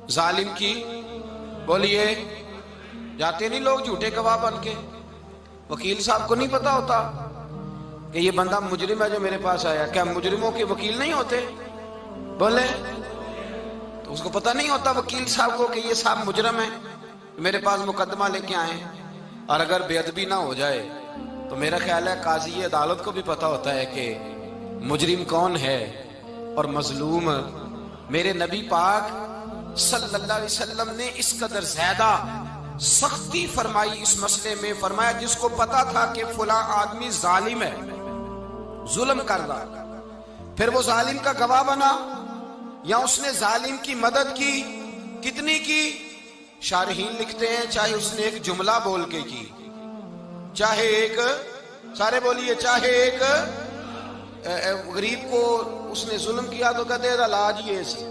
जालिम की, बोलिए, जाते नहीं लोग झूठे गवाह बन के। वकील साहब को नहीं पता होता कि ये बंदा मुजरिम है जो मेरे पास आया। क्या मुजरिमों के वकील नहीं होते? बोले, तो उसको पता नहीं होता वकील साहब को कि ये साहब मुजरिम है, मेरे पास मुकदमा लेके आए। और अगर बेअदबी ना हो जाए तो मेरा ख्याल है काजी अदालत को भी पता होता है कि मुजरिम कौन है और मजलूम। मेरे नबी पाक सल्लल्लाहु अलैहि वसल्लम ने इस कदर ज्यादा सख्ती फरमाई इस मसले में। फरमाया जिसको पता था कि फला आदमी जालिम है, जुल्म कर रहा, फिर वो जालिम का गवाह बना या उसने जालिम की मदद की, कितनी की? शारहीन लिखते हैं चाहे उसने एक जुमला बोल के की, चाहे एक, सारे बोलिए, चाहे एक गरीब को उसने जुल्म किया तो कहते हैं लाज ये सी,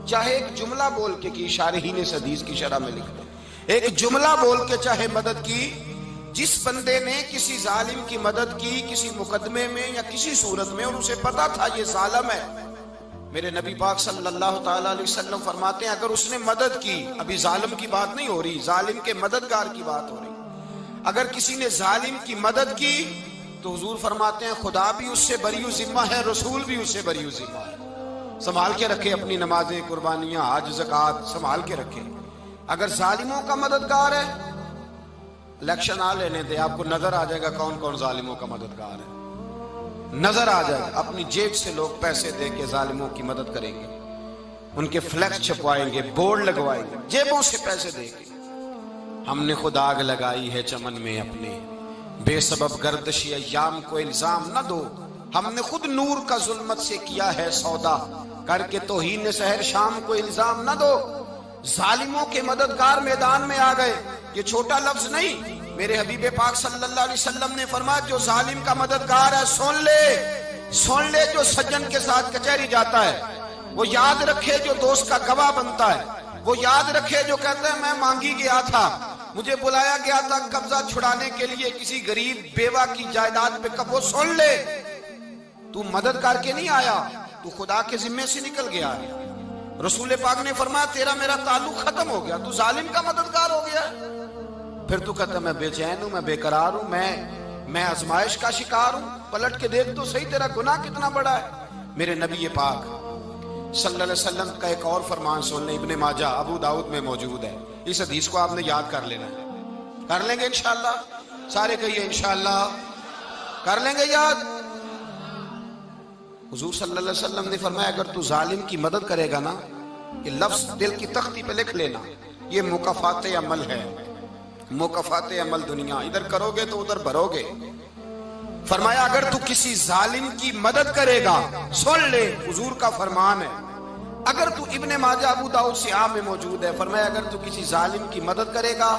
चाहे एक जुमला बोल के की। शारहीन इस हदीस की शरह में लिखते हैं एक जुमला बोल के चाहे मदद की। जिस बंदे ने किसी जालिम की मदद की किसी मुकदमे में या किसी सूरत में और उसे पता था ये जालिम है, मेरे नबी पाक सल्लल्लाहु ताला अलैहि वसल्लम फरमाते हैं अगर उसने मदद की, अभी जालिम की बात नहीं हो रही, जालिम के मददगार की बात हो रही, अगर किसी ने जालिम की मदद की तो हुजूर फरमाते हैं खुदा भी उससे बरी जिम्मा है, रसूल भी उससे बरी जिम्मा है। संभाल के रखे अपनी नमाजें, कुर्बानियां, हज, ज़कात संभाल के रखे। अगर जालिमों का मददगार है, इलेक्शन आ लेने दे, आपको नजर आ जाएगा कौन कौन जालिमों का मददगार है, नजर आ जाएगा। अपनी जेब से लोग पैसे दे के जालिमों की मदद करेंगे, उनके फ्लैक्स छपवाएंगे, बोर्ड लगवाएंगे, जेबों से पैसे देंगे। हमने खुद आग लगाई है चमन में अपने, बेसबब गर्दिश अय्याम को इल्जाम न दो। हमने खुद नूर का जुल्मत से किया है सौदा, करके तौहीन सहर शाम को इल्जाम न दो। जालिमों के मददगार मैदान में आ गए, ये छोटा लफ्ज नहीं। मेरे हबीब पाक सल्लल्लाहु अलैहि वसल्लम ने फरमाया जो जालिम का मददगार है सुन ले, जो सज्जन के साथ कचहरी जाता है वो याद रखे, जो दोस्त का गवाह बनता है वो याद रखे, जो कहता है मैं मांगी गया था, मुझे बुलाया गया था कब्जा छुड़ाने के लिए किसी गरीब बेवा की जायदाद पे, कब वो सुन ले, तू मदद करके नहीं आया, तू खुदा के जिम्मे से निकल गया है। रसूल पाक ने फरमाया तेरा मेरा ताल्लुक खत्म हो गया, तू जालिम का मददगार हो गया। फिर तू कहता मैं बेचैन हूं, मैं बेकरार हूं, मैं आजमाइश का शिकार हूं। पलट के देख तो सही तेरा गुनाह कितना बड़ा है। मेरे नबी पाक सल्लल्लाहु अलैहि वसल्लम का एक और फरमान सुन ले, इब्ने माजा अबू दाऊद में मौजूद है। इस हदीस को आपने याद कर लेना है, कर लेंगे इंशाअल्लाह, सारे कहिए इंशाअल्लाह, कर लेंगे याद। हुजूर सल्लल्लाहु अलैहि वसल्लम ने फरमाया अगर तू जालिम की मदद करेगा ना, ये लफ्ज दिल की तख्ती पे लिख लेना, ये मुकाफाते अमल है, मुकाफाते अमल दुनिया, इधर करोगे तो उधर भरोगे। फरमाया अगर तू किसी जालिम की मदद करेगा, सुन ले हुजूर का फरमान है, अगर तू इब्ने माजा अबू दाऊद सियाह में मौजूद है, फरमाया अगर तू किसी जालिम की मदद करेगा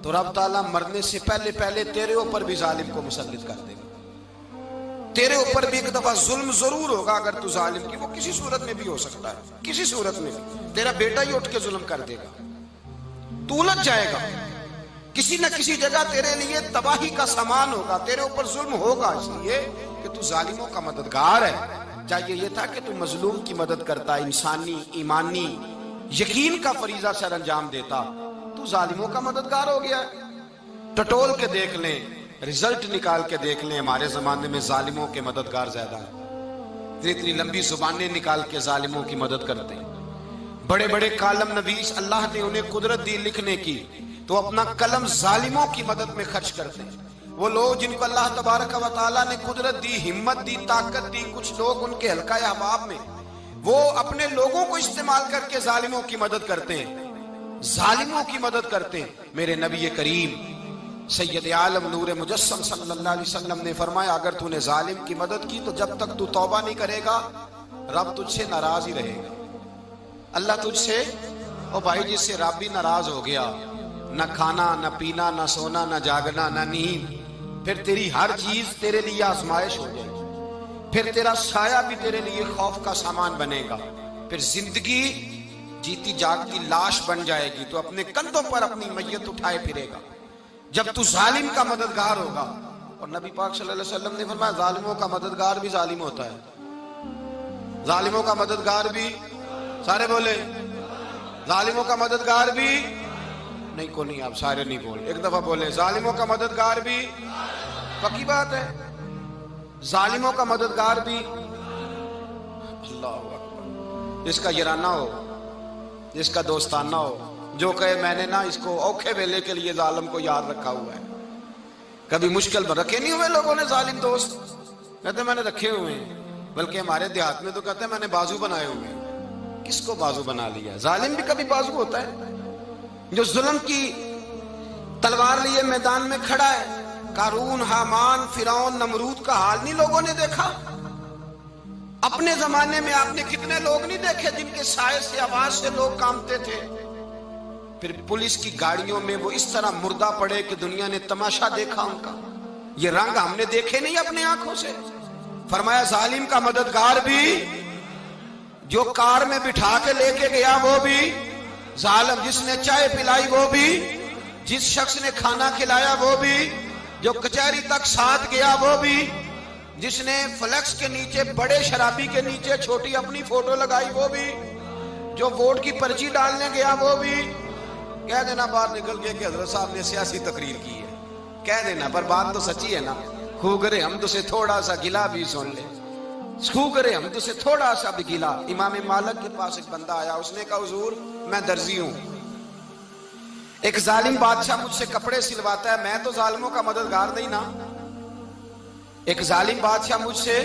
तो रब ताला मरने से पहले पहले तेरे ऊपर भी जालिम को मुसल्लित कर देगा, तेरे ऊपर भी एक दफा जुल्म जरूर होगा। अगर तू जालिम की, वो किसी सूरत में भी हो सकता है, किसी सूरत में भी तेरा बेटा ही उठ के जुल्म कर देगा, तू उलझ जाएगा, किसी न किसी जगह तेरे लिए तबाही का सामान होगा, तेरे ऊपर जुल्म होगा, इसलिए कि तू जालिमों का मददगार है। चाहिए ये था कि तू मजलूम की मदद करता, इंसानी ईमानी यकीन का फरीजा सर अंजाम देता, तू जालिमों का मददगार हो गया। टटोल के देख लें, रिजल्ट निकाल के देख लें, हमारे जमाने में जालिमों के मददगार ज्यादा है। इतनी लंबी जुबानें निकाल के जालिमों की मदद करते हैं। बड़े बड़े कालम नवीस अल्लाह ने उन्हें कुदरत दी लिखने की, तो अपना कलम जालिमों की मदद में खर्च करते हैं। वो लोग जिनको अल्लाह तबारक व तआला ने कुदरत दी, हिम्मत दी, ताकत दी, कुछ लोग उनके हल्का अहबाब में वो अपने लोगों को इस्तेमाल करके जालिमों की मदद करते हैं, जालिमों की मदद करते हैं। मेरे नबी करीम सैयद आलम नूर मुजस्सम सल्लल्लाहु अलैहि वसल्लम ने फरमाया अगर तूने जालिम की मदद की तो जब तक तू तौबा नहीं करेगा रब तुझसे नाराज ही रहेगा। अल्लाह तुझसे, ओ भाई जिससे रब भी नाराज हो गया, न खाना न पीना न सोना न जागना न नींद, फिर तेरी हर चीज तेरे लिए आजमाइश हो जाएगी, फिर तेरा साया भी तेरे लिए खौफ का सामान बनेगा, फिर जिंदगी जीती जागती लाश बन जाएगी, तो अपने कंधों पर अपनी मैयत उठाए फिरेगा जब तू जालिम का मददगार होगा। और नबी पाक सल्लल्लाहु अलैहि वसल्लम ने फरमाया जालिमों का मददगार भी जालिम होता है, जालिमों का मददगार भी, सारे बोले जालिमों का मददगार भी नहीं। को नहीं, आप सारे नहीं बोले, एक दफा बोले जालिमों का मददगार भी। पक्की बात है, जालिमों का मददगार भी। अल्लाह अकबर। जिसका याराना हो, जिसका दोस्ताना हो, जो कहे मैंने ना इसको औखे वेले के लिए जालिम को याद रखा हुआ है। कभी मुश्किल में रखे नहीं हुए लोगों ने जालिम दोस्त, कहते मैंने रखे हुए हैं। बल्कि हमारे देहात में तो कहते हैं मैंने बाजू बनाए हुए हैं। किसको बाजू बना लिया? जालिम भी कभी बाजू होता है। जो जुल्म की तलवार लिए मैदान में खड़ा है, कारून, हामान, फिरौन, नमरूद का हाल नहीं लोगों ने देखा? अपने जमाने में आपने कितने लोग नहीं देखे जिनके साए से, आवाज से लोग कांपते थे? फिर पुलिस की गाड़ियों में वो इस तरह मुर्दा पड़े कि दुनिया ने तमाशा देखा उनका। ये रंग हमने देखे नहीं अपने आंखों से। फरमाया जालिम का मददगार भी, जो कार में बिठा के लेके गया वो भी जालिम, जिसने चाय पिलाई वो भी, जिस शख्स ने खाना खिलाया वो भी, जो कचहरी तक साथ गया वो भी, जिसने फ्लेक्स के नीचे, बड़े शराबी के नीचे छोटी अपनी फोटो लगाई वो भी, जो वोट की पर्ची डालने गया वो भी। कह देना बाहर निकल के कि हजरत साहब ने सियासी तकरीर की है, कह देना, पर बात तो सच्ची है ना। खू करे हम तो से थोड़ा सा गिला भी सुन ले, खू करे हम तो से थोड़ा सा भी गिला। इमाम मालिक के पास एक बंदा आया, उसने कहा हुजूर मैं दर्जी हूं, एक जालिम बादशाह मुझसे कपड़े सिलवाता है, मैं तो जालिमों का मददगार नहीं ना। एक जालिम बादशाह मुझसे,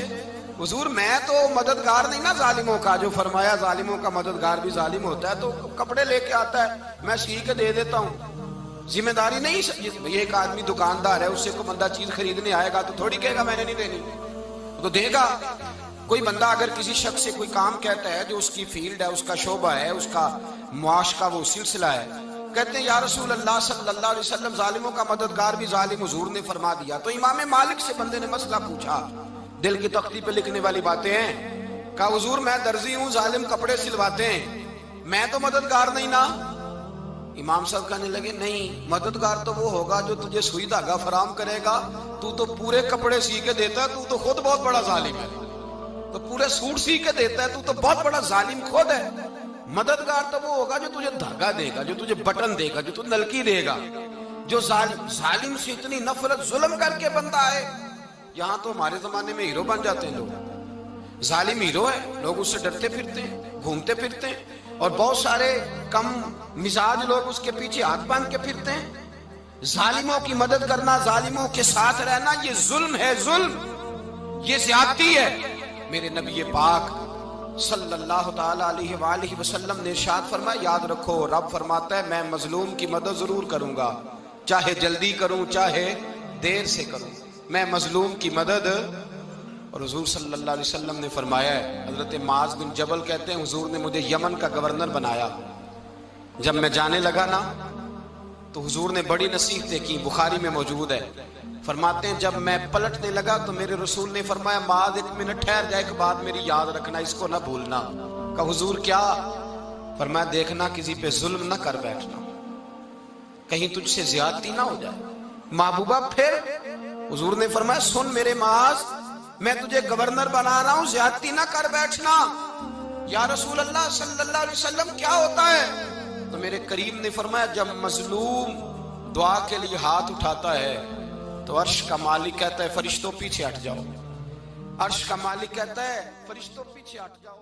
हुजूर मैं तो मददगार नहीं ना जालिमों का। जो फरमाया जालिमों का मददगार भी जालिम होता है, तो कपड़े लेके आता है, मैं सी के दे देता हूं। जिम्मेदारी नहीं। ये एक आदमी दुकानदार है, उससे कोई बंदा चीज खरीदने आएगा तो थोड़ी कहेगा मैंने नहीं देनी, तो देगा। कोई बंदा अगर किसी शख्स से कोई काम कहता है जो उसकी फील्ड है, उसका शोबा है, उसका मुआश का वो सिलसिला है, कहते हैं या रसूल अल्लाह सल्लल्लाहु अलैहि वसल्लम जालिमों का मददगार भी जालिम, हुजूर ने फरमा दिया। तो इमाम मालिक से बंदे ने मसला पूछा, दिल की तख्ती पे लिखने वाली बातें हैं। कहा हुजूर मैं दर्जी हूं, जालिम कपड़े सिलवाते हैं, मैं तो मददगार नहीं ना। इमाम साहब कहने लगे नहीं, मददगार तो वो होगा जो तुझे सुई धागा फराम करेगा। तू तो पूरे कपड़े सी के देता है, तू तो खुद बहुत बड़ा जालिम है। तो पूरे सूट सी के देता है, तू तो बहुत बड़ा जालिम खुद है। मददगार तो वो होगा जो तुझे धागा देगा, जो तुझे बटन देगा, जो तुझे नलकी देगा। जो जालिम से इतनी नफरत जुल्म करके बंदा है। यहां तो हमारे जमाने में हीरो बन जाते हैं लोग। जालिम हीरो है, लोग उससे डरते फिरते हैं, घूमते फिरते हैं, और बहुत सारे कम मिजाज लोग उसके पीछे हाथ बांध के फिरते हैं। जालिमों की मदद करना, जालिमों के साथ रहना, ये जुल्म है, जुल्म, ये ज्यादती है। मेरे नबी पाक सल्लल्लाहु ताला अलैहि वसल्लम ने इरशाद फरमाया, याद रखो रब फरमाता है मैं मजलूम की मदद जरूर करूंगा, चाहे जल्दी करूं चाहे देर से करूं, मैं मजलूम की मदद। और हुजूर सल्लल्लाहु अलैहि वसल्लम ने फरमाया है, हजरत माज बिन जबल कहते हैं हुजूर ने मुझे यमन का गवर्नर बनाया। जब मैं जाने लगा ना तो हुजूर ने बड़ी नसीहतें की, बुखारी में मौजूद है। फरमाते हैं जब मैं पलटने लगा तो मेरे रसूल ने फरमाया माज एक मिनट ठहर जा, एक बात मेरी याद रखना, इसको ना भूलना। कहा हुजूर क्या? फरमाया देखना किसी पे जुल्म ना कर बैठना, कहीं तुझसे ज्यादती ना हो जाए। महबूबा फिर हुजूर ने फरमाया सुन मेरे माज, मैं तुझे गवर्नर बना रहा हूं, ज्यादती ना कर बैठना। या रसूल अल्लाह सल्लल्लाहु अलैहि वसल्लम क्या होता है? तो मेरे करीम ने फरमाया जब मजलूम दुआ के लिए हाथ उठाता है तो अर्श का मालिक कहता है फरिश्तों पीछे हट जाओ। अर्श का मालिक कहता है फरिश्तों पीछे हट जाओ।